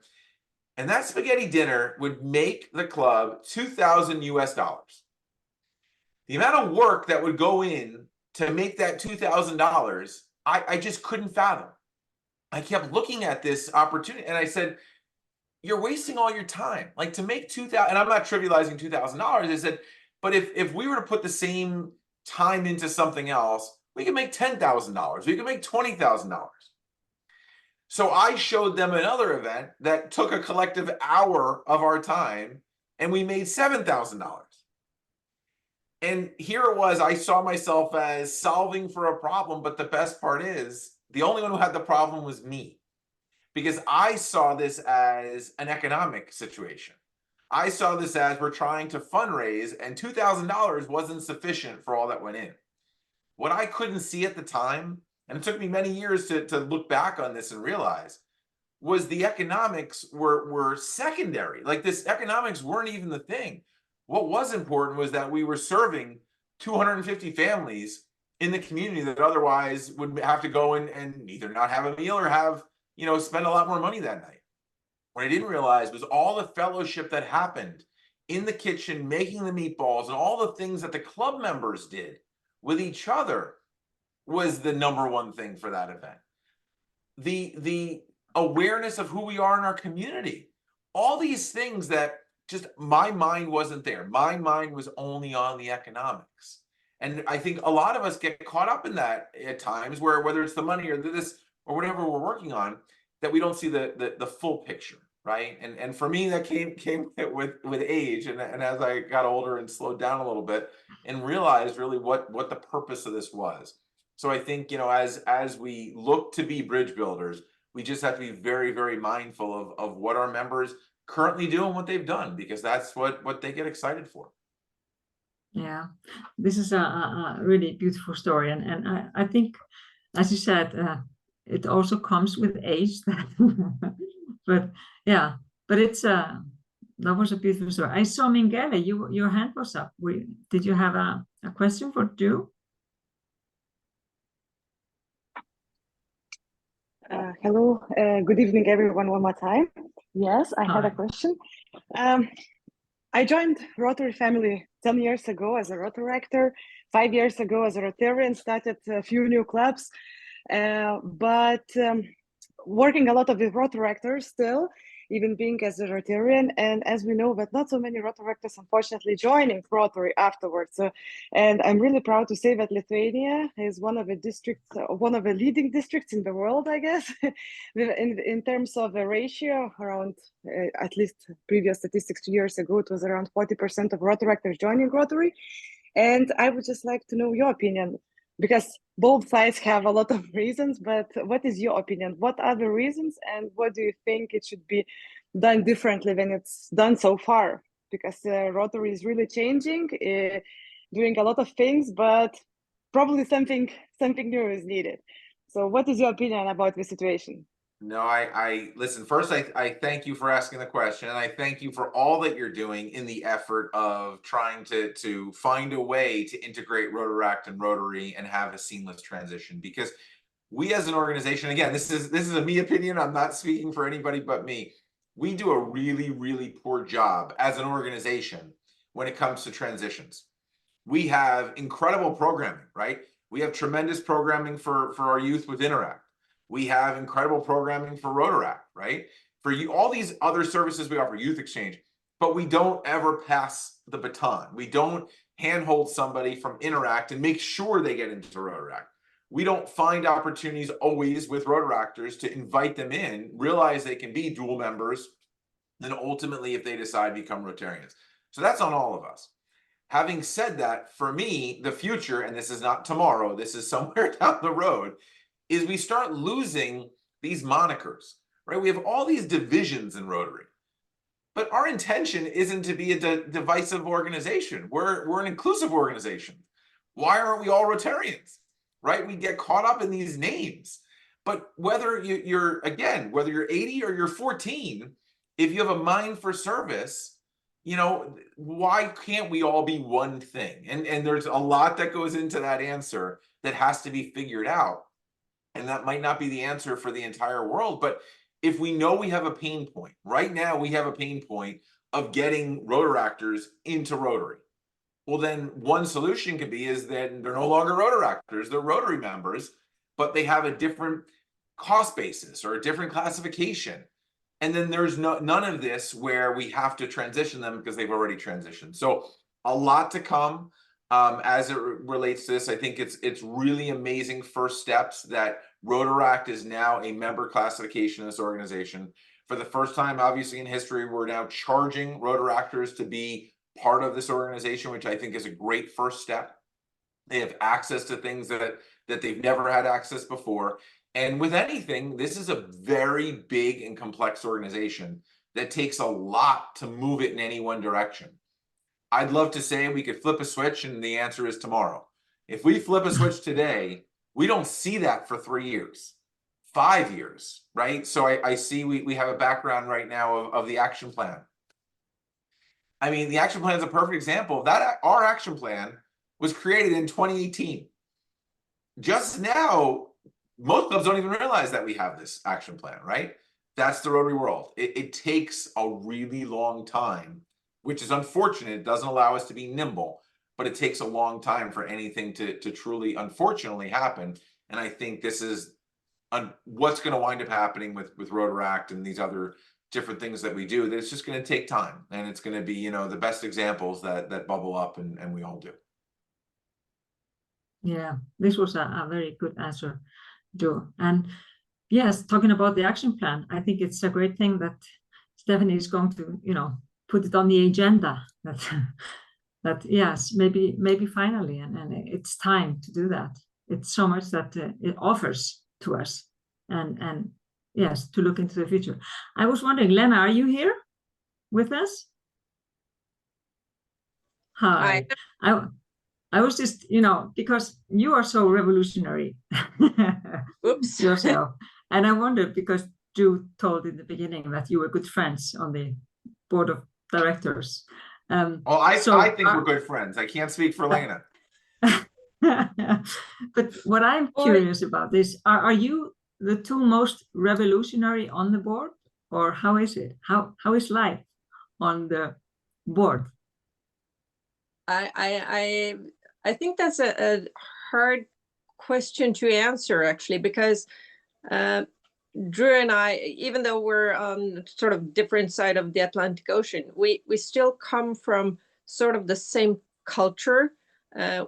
And that spaghetti dinner would make the club $2,000 US. The amount of work that would go in to make that $2,000, I just couldn't fathom. I kept looking at this opportunity and I said, you're wasting all your time. Like, to make $2,000, and I'm not trivializing $2,000. I said, but if we were to put the same time into something else, we could make $10,000. We could make $20,000. So I showed them another event that took a collective hour of our time, and we made $7,000. And here it was, I saw myself as solving for a problem, but the best part is the only one who had the problem was me, because I saw this as an economic situation. I saw this as we're trying to fundraise, and $2,000 wasn't sufficient for all that went in. What I couldn't see at the time, and it took me many years to look back on this and realize, was the economics were secondary. Like, this economics weren't even the thing. What was important was that we were serving 250 families in the community that otherwise would have to go in and either not have a meal or have, spend a lot more money that night. What I didn't realize was all the fellowship that happened in the kitchen, making the meatballs, and all the things that the club members did with each other was the number one thing for that event. The awareness of who we are in our community, all these things that just my mind wasn't there. My mind was only on the economics. And I think a lot of us get caught up in that at times, where whether it's the money or this or whatever we're working on, that we don't see the full picture, right? And for me, that came with age, and as I got older and slowed down a little bit and realized really what the purpose of this was. So I think, as we look to be bridge builders, we just have to be very, very mindful of what our members currently do and what they've done, because that's what they get excited for. Yeah, this is a really beautiful story, and I think, as you said, it also comes with age. But yeah, but it's that was a beautiful story. I saw Mingele, your hand was up. Did you have a question for Drew? Hello, good evening, everyone, one more time. Yes, I had a question. I joined Rotary family 10 years ago as a Rotary actor, 5 years ago as a Rotarian, started a few new clubs, but working a lot with Rotary actors still, even being as a Rotarian. And as we know, but not so many Rotary actors, unfortunately, joining Rotary afterwards. And I'm really proud to say that Lithuania is one of the districts, one of the leading districts in the world, I guess, in terms of a ratio around, at least previous statistics 2 years ago, it was around 40% of Rotary actors joining Rotary. And I would just like to know your opinion, because both sides have a lot of reasons, but what is your opinion? What are the reasons, and what do you think it should be done differently than it's done so far? Because Rotary is really changing, doing a lot of things, but probably something new is needed. So what is your opinion about the situation? No, I listen, first, I thank you for asking the question, and I thank you for all that you're doing in the effort of trying to find a way to integrate Rotaract and Rotary and have a seamless transition. Because we as an organization, again, this is a me opinion, I'm not speaking for anybody but me, we do a really, really poor job as an organization when it comes to transitions. We have incredible programming, right? We have tremendous programming for our youth with Interact. We have incredible programming for Rotaract, right? For you, all these other services we offer, Youth Exchange, but we don't ever pass the baton. We don't handhold somebody from Interact and make sure they get into Rotaract. We don't find opportunities always with Rotaractors to invite them in, realize they can be dual members, then ultimately, if they decide, become Rotarians. So that's on all of us. Having said that, for me, the future, and this is not tomorrow, this is somewhere down the road, is we start losing these monikers, right? We have all these divisions in Rotary, but our intention isn't to be a divisive organization. We're an inclusive organization. Why aren't we all Rotarians, right? We get caught up in these names. But whether you're 80 or you're 14, if you have a mind for service, why can't we all be one thing? And there's a lot that goes into that answer that has to be figured out. And that might not be the answer for the entire world, but if we know we have a pain point, right now we have a pain point of getting Rotaractors into Rotary. Well, then one solution could be is that they're no longer Rotaractors, they're Rotary members, but they have a different cost basis or a different classification. And then there's none of this where we have to transition them because they've already transitioned. So a lot to come as it relates to this. I think it's really amazing first steps that Rotaract is now a member classification in this organization. For the first time, obviously in history, we're now charging Rotaractors to be part of this organization, which I think is a great first step. They have access to things that they've never had access before. And with anything, this is a very big and complex organization that takes a lot to move it in any one direction. I'd love to say we could flip a switch and the answer is tomorrow. If we flip a switch today, we don't see that for 3 years, 5 years, right? So I see we have a background right now of the action plan. I mean, the action plan is a perfect example of that. Our action plan was created in 2018. Just now, most clubs don't even realize that we have this action plan, right? That's the Rotary world. It takes a really long time, which is unfortunate. It doesn't allow us to be nimble, but it takes a long time for anything to truly, unfortunately, happen. And I think this is what's going to wind up happening with Rotaract and these other different things that we do. That it's just going to take time, and it's going to be, you know, the best examples that bubble up, and we all do. Yeah, this was a very good answer, Joe. And yes, talking about the action plan, I think it's a great thing that Stephanie is going to, you know, put it on the agenda. That yes, maybe finally, and it's time to do that. It's so much that it offers to us, and yes, to look into the future. I was wondering, Lena, are you here with us? Hi. I was just, you know, because you are so revolutionary Oops. yourself. And I wondered, because Drew told in the beginning that you were good friends on the board of directors. Well, I think we're good friends. I can't speak for Lena. But what I'm curious about is, are you the two most revolutionary on the board? Or how is it? How is life on the board? I think that's a hard question to answer, actually, because Drew and I, even though we're on sort of different side of the Atlantic Ocean, we still come from sort of the same culture.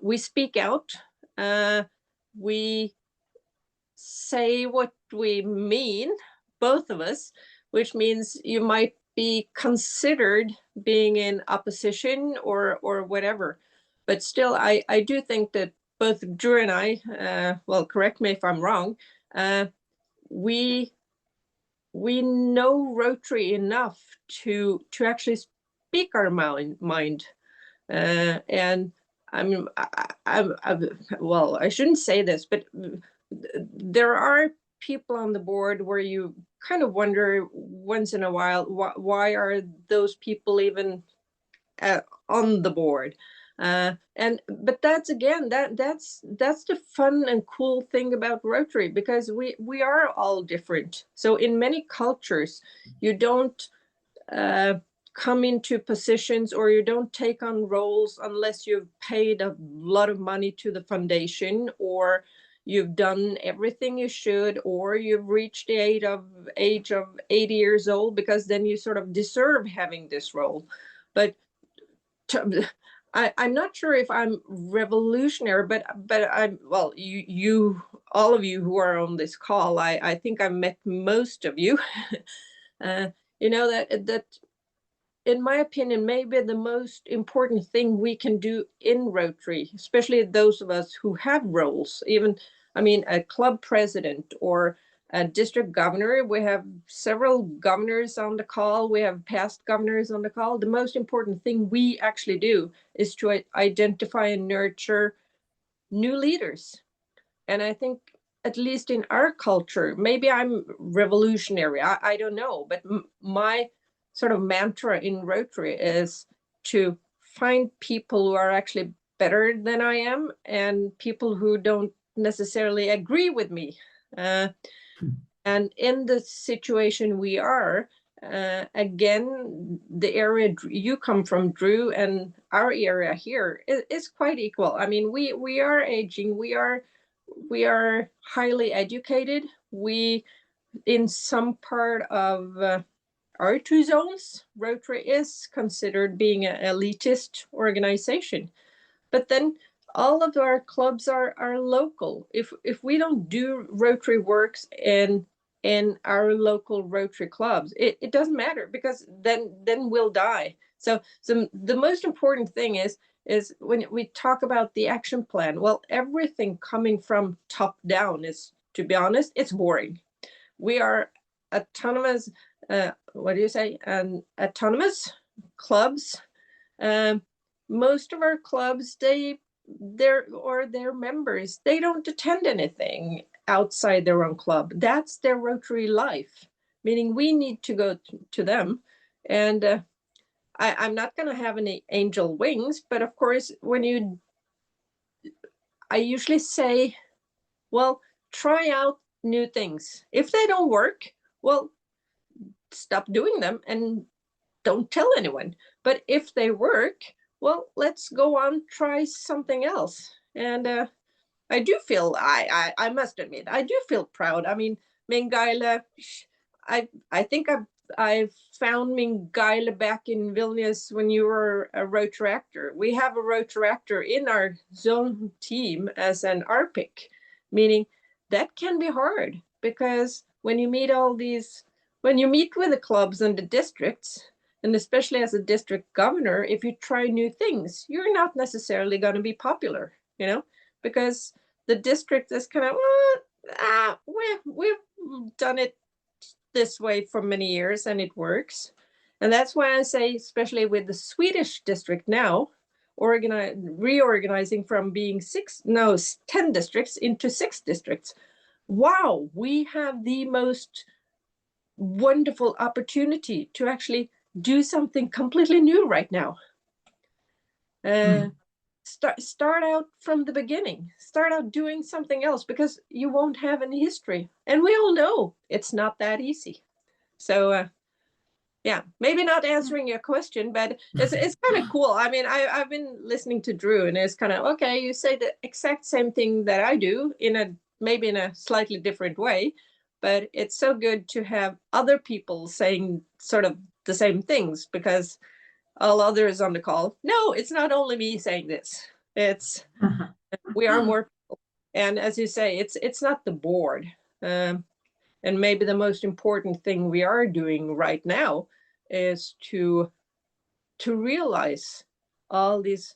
We speak out. We say what we mean, both of us, which means you might be considered being in opposition or whatever. But still, I do think that both Drew and I, well, correct me if I'm wrong, we know Rotary enough to actually speak our mind. And well, I shouldn't say this, but there are people on the board where you kind of wonder once in a while, why are those people even on the board? But that's again, that's the fun and cool thing about Rotary, because we are all different. So in many cultures, you don't come into positions, or you don't take on roles unless you've paid a lot of money to the foundation, or you've done everything you should, or you've reached the age of 80 years old, because then you sort of deserve having this role. But I'm not sure if I'm revolutionary, but I'm, well, you all of you who are on this call, I think I've met most of you. You know, that in my opinion, maybe the most important thing we can do in Rotary, especially those of us who have roles, even, I mean, a club president or a district governor. We have several governors on the call. We have past governors on the call. The most important thing we actually do is to identify and nurture new leaders. And I think, at least in our culture, maybe I'm revolutionary, I don't know, but my sort of mantra in Rotary is to find people who are actually better than I am, and people who don't necessarily agree with me And in the situation we are, again, the area you come from, Drew, and our area here is quite equal. I mean, we are aging, we are highly educated. We, in some part of our 2 zones, Rotary is considered being an elitist organization. But then all of our clubs are local. If we don't do Rotary works in our local Rotary clubs, it doesn't matter, because then we'll die. So the most important thing is when we talk about the action plan, well, everything coming from top down is, to be honest, it's boring. We are autonomous, autonomous clubs. Most of our clubs, their members, they don't attend anything outside their own club. That's their Rotary life, meaning we need to go to them. And I'm not going to have any angel wings, but of course, I usually say, well, try out new things. If they don't work, well, stop doing them and don't tell anyone. But if they work, well, let's go on, try something else. And I do feel, I must admit, I do feel proud. I mean, Mingaila, I think I've found Mingaila back in Vilnius when you were a Rotaractor. We have a Rotaractor in our zone team as an RPIC, meaning that can be hard, because when you meet when you meet with the clubs and the districts, and especially as a district governor, if you try new things, you're not necessarily going to be popular, because the district is kind of, we've done it this way for many years and it works. And that's why I say, especially with the Swedish district now, reorganizing from being 10 districts into 6 districts. Wow, we have the most wonderful opportunity to actually do something completely new right now. Start out from the beginning. Start out doing something else, because you won't have any history. And we all know it's not that easy. So yeah, maybe not answering your question, but it's kind of cool. I mean, I've been listening to Drew, and it's kind of, okay, you say the exact same thing that I do maybe in a slightly different way, but it's so good to have other people saying sort of the same things, because all others on the call, no, it's not only me saying this. It's we are more people. And as you say, it's not the board. And maybe the most important thing we are doing right now is to realize all these,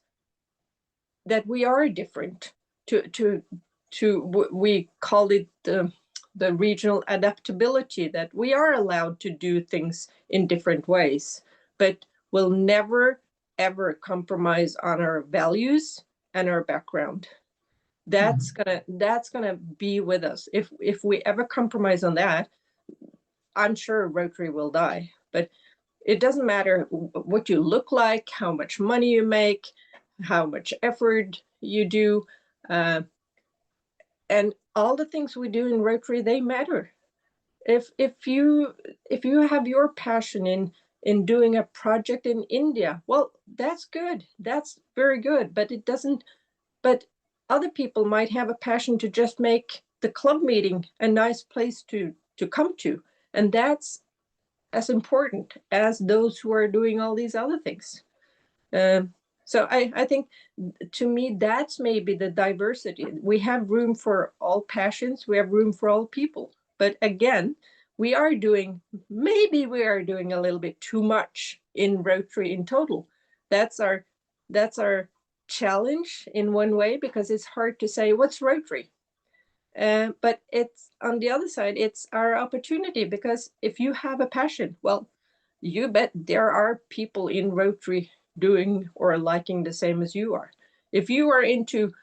that we are different. We call it the regional adaptability, that we are allowed to do things in different ways, but we'll never ever compromise on our values and our background. That's gonna be with us. If we ever compromise on that, I'm sure Rotary will die. But it doesn't matter what you look like, how much money you make, how much effort you do, and all the things we do in Rotary, they matter. If you have your passion in doing a project in India, well, that's good. That's very good. But it doesn't. But other people might have a passion to just make the club meeting a nice place to come to, and that's as important as those who are doing all these other things. So I think, to me, that's maybe the diversity. We have room for all passions. We have room for all people. But again, we are doing a little bit too much in Rotary in total. That's our challenge in one way, because it's hard to say what's Rotary. But it's, on the other side, it's our opportunity, because if you have a passion, well, you bet there are people in Rotary doing or liking the same as you are. If you are into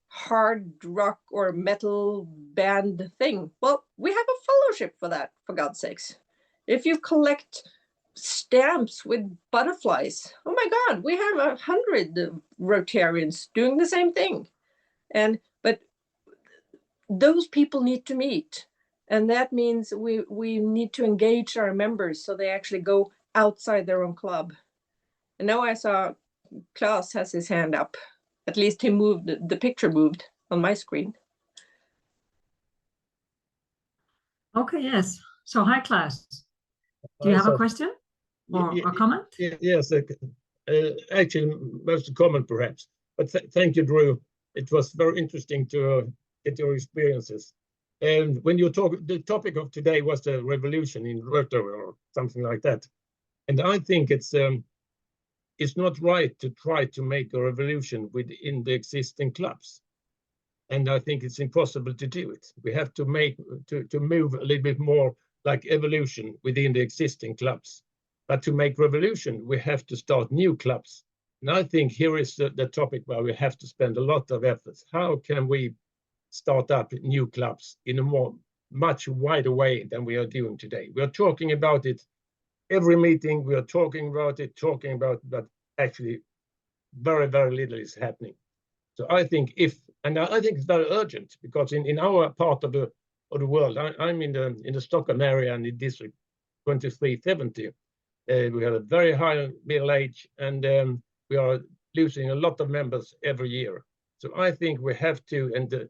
hard rock or metal band thing, well, we have a fellowship for that, for God's sakes. If you collect stamps with butterflies, oh my God, we have 100 Rotarians doing the same thing. But those people need to meet. And that means we need to engage our members so they actually go outside their own club. And now I saw Klaus has his hand up. At least he moved, the picture moved on my screen. Okay, yes. So hi, Klaus. Do you have a question or a comment? Yes, actually, most a comment perhaps. But thank you, Drew. It was very interesting to get your experiences. And when you talk, the topic of today was the revolution in Rotary or something like that. And I think it's not right to try to make a revolution within the existing clubs. And I think it's impossible to do it. We have to move a little bit more like evolution within the existing clubs. But to make revolution, we have to start new clubs. And I think here is the topic where we have to spend a lot of efforts. How can we start up new clubs in a much wider way than we are doing today? We are talking about it every meeting. We are talking about it, but actually very, very little is happening. So I think I think it's very urgent, because in our part of the world, I'm in the Stockholm area and the district 2370. We have a very high middle age, and we are losing a lot of members every year. So I think we have to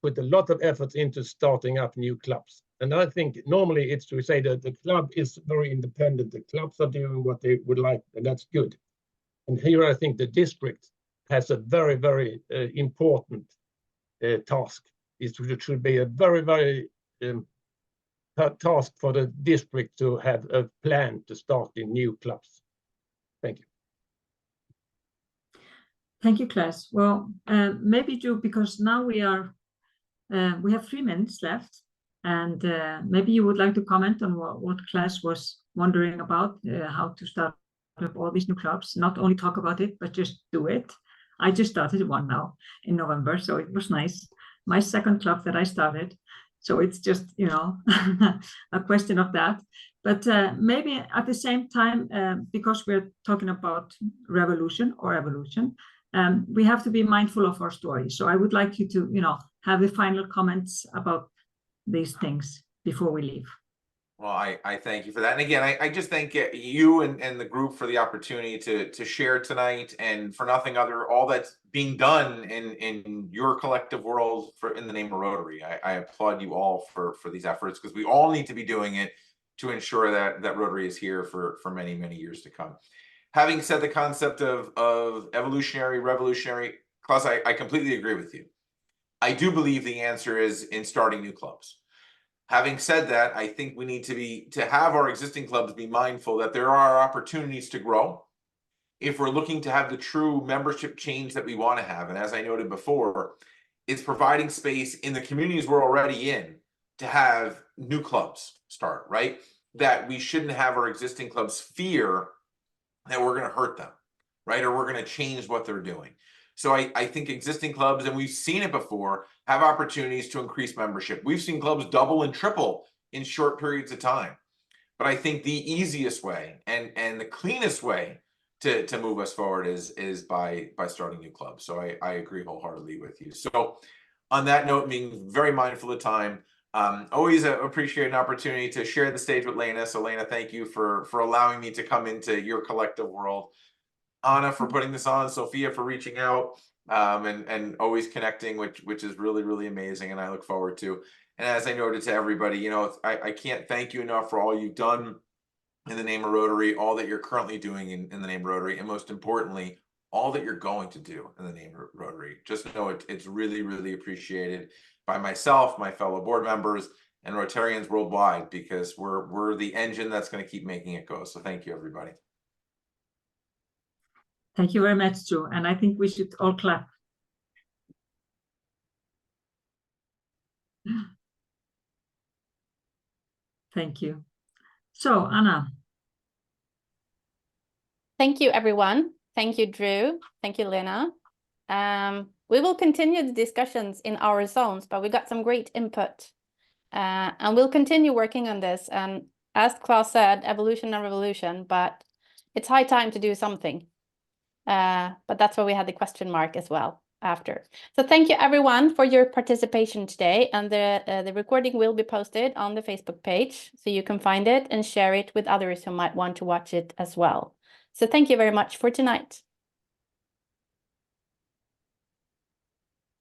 put a lot of effort into starting up new clubs. And I think normally it's to say that the club is very independent. The clubs are doing what they would like, and that's good. And here I think the district has a very, very important task. It should be a very, very task for the district to have a plan to start in new clubs. Thank you. Thank you, Klaus. Well, maybe Drew, because now we have 3 minutes left, and maybe you would like to comment on what Klaus was wondering about, how to start up all these new clubs, not only talk about it, but just do it. I just started one now in November, so it was nice. My second club that I started. So it's just, a question of that. But maybe at the same time, because we're talking about revolution or evolution, we have to be mindful of our story. So I would like you to, have the final comments about these things before we leave. Well, I thank you for that. And again, I just thank you and the group for the opportunity to share tonight, and for nothing other, all that's being done in your collective world in the name of Rotary. I applaud you all for these efforts, because we all need to be doing it to ensure that Rotary is here for many, many years to come. Having said the concept of evolutionary, revolutionary, Klaus, I completely agree with you. I do believe the answer is in starting new clubs. Having said that, I think we need to have our existing clubs be mindful that there are opportunities to grow if we're looking to have the true membership change that we want to have. And as I noted before, it's providing space in the communities we're already in to have new clubs start, right? That we shouldn't have our existing clubs fear that we're going to hurt them, right? Or we're going to change what they're doing. So I think existing clubs, and we've seen it before, have opportunities to increase membership. We've seen clubs double and triple in short periods of time. But I think the easiest way and the cleanest way to move us forward is by starting new clubs. So I agree wholeheartedly with you. So on that note, being very mindful of time, always appreciate an opportunity to share the stage with Lena. So Lena, thank you for allowing me to come into your collective world. Anna for putting this on, Sophia for reaching out, and always connecting, which is really, really amazing, and I look forward to. And as I noted to everybody, I can't thank you enough for all you've done in the name of Rotary, all that you're currently doing in the name of Rotary, and most importantly, all that you're going to do in the name of Rotary. Just know it's really, really appreciated by myself, my fellow board members, and Rotarians worldwide, because we're the engine that's going to keep making it go. So thank you, everybody. Thank you very much, Drew. And I think we should all clap. Thank you. So, Anna. Thank you, everyone. Thank you, Drew. Thank you, Lena. We will continue the discussions in our zones, but we got some great input. And we'll continue working on this. And as Klaus said, evolution and revolution, but it's high time to do something. But that's why we had the question mark as well. after. So thank you everyone for your participation today, and the recording will be posted on the Facebook page, so you can find it and share it with others who might want to watch it as well. So thank you very much for tonight.